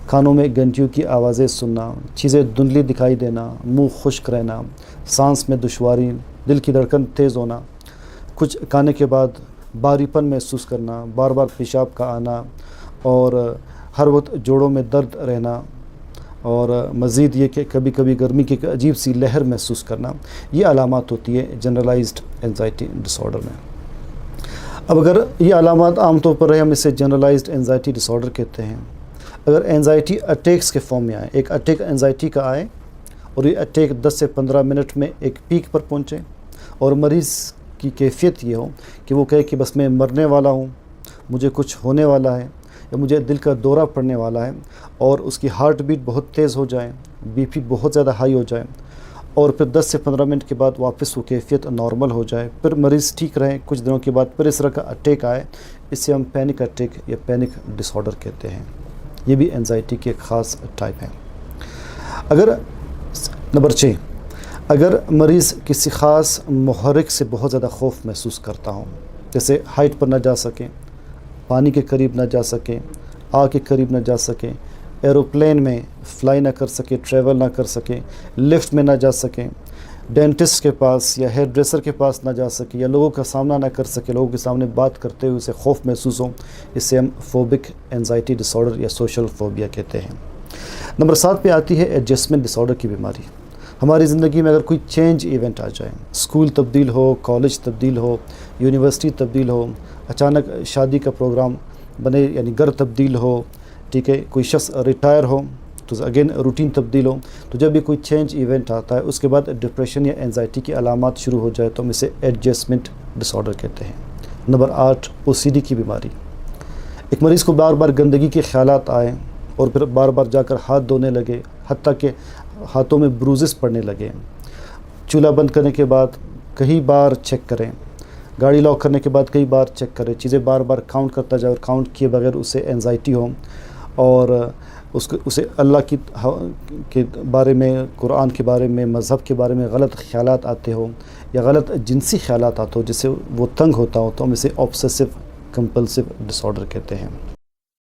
کانوں میں گھنٹیوں کی آوازیں سننا، چیزیں دھندلی دکھائی دینا، منہ خشک رہنا، سانس میں دشواری، دل کی دھڑکن تیز ہونا، کچھ کھانے کے بعد بھاری پن محسوس کرنا، بار بار پیشاب کا آنا، اور ہر وقت جوڑوں میں درد رہنا، اور مزید یہ کہ کبھی کبھی گرمی کی ایک عجیب سی لہر محسوس کرنا، یہ علامات ہوتی ہے جنرلائزڈ اینزائٹی ڈس آرڈر میں۔ اب اگر یہ علامات عام طور پر رہے، ہم اسے جنرلائزڈ اینزائٹی ڈس آرڈر کہتے ہیں۔ اگر اینزائٹی اٹیکس کے فارم میں آئے، ایک اٹیک اینزائٹی کا آئے اور یہ اٹیک 10 سے 15 منٹ میں ایک پیک پر پہنچے، اور مریض کی کیفیت یہ ہو کہ وہ کہے کہ بس میں مرنے والا ہوں، مجھے کچھ ہونے والا ہے، یا مجھے دل کا دورہ پڑنے والا ہے، اور اس کی ہارٹ بیٹ بہت تیز ہو جائے، بی پی بہت زیادہ ہائی ہو جائے، اور پھر 10 سے 15 منٹ کے بعد واپس وہ کیفیت نارمل ہو جائے، پھر مریض ٹھیک رہے، کچھ دنوں کے بعد پھر اس طرح کا اٹیک آئے، اس سے ہم پینک اٹیک یا پینک ڈس آرڈر کہتے ہیں۔ یہ بھی اینزائٹی کی ایک خاص ٹائپ ہے۔ اگر نمبر 6، اگر مریض کسی خاص محرک سے بہت زیادہ خوف محسوس کرتا ہوں، جیسے ہائٹ پر نہ جا سکیں، پانی کے قریب نہ جا سکیں، آگ کے قریب نہ جا سکیں، ایروپلین میں فلائی نہ کر سکیں، ٹریول نہ کر سکیں، لفٹ میں نہ جا سکیں، ڈینٹسٹ کے پاس یا ہیئر ڈریسر کے پاس نہ جا سکیں، یا لوگوں کا سامنا نہ کر سکیں، لوگوں کے سامنے بات کرتے ہوئے اسے خوف محسوس ہو، اسے ہم فوبک اینزائٹی ڈس آرڈر یا سوشل فوبیا کہتے ہیں۔ نمبر 7 پہ آتی ہے ایڈجسٹمنٹ ڈس آرڈر کی بیماری۔ ہماری زندگی میں اگر کوئی چینج ایونٹ آ جائے، اسکول تبدیل ہو، کالج تبدیل ہو، یونیورسٹی تبدیل ہو، اچانک شادی کا پروگرام بنے، یعنی گھر تبدیل ہو، ٹھیک ہے، کوئی شخص ریٹائر ہو تو اگین روٹین تبدیل ہو، تو جب بھی کوئی چینج ایونٹ آتا ہے اس کے بعد ڈپریشن یا اینزائٹی کی علامات شروع ہو جائے تو ہم اسے ایڈجسٹمنٹ ڈس آرڈر کہتے ہیں۔ نمبر 8، OCD کی بیماری۔ ایک مریض کو بار بار گندگی کے خیالات آئیں اور پھر بار بار جا کر ہاتھ دھونے لگے، حتیٰ کہ ہاتھوں میں بروزز پڑنے لگے۔ چولہا بند کرنے کے بعد کئی بار چیک کریں، گاڑی لاک کرنے کے بعد کئی بار چیک کریں، چیزیں بار بار کاؤنٹ کرتا جائے اور کاؤنٹ کیے بغیر اسے اینزائٹی ہو، اور اسے اللہ کے بارے میں، قرآن کے بارے میں، مذہب کے بارے میں غلط خیالات آتے ہوں، یا غلط جنسی خیالات آتے ہوں جس سے وہ تنگ ہوتا ہو، تو ہم اسے آبسیسو کمپلسو ڈس آرڈر کہتے ہیں۔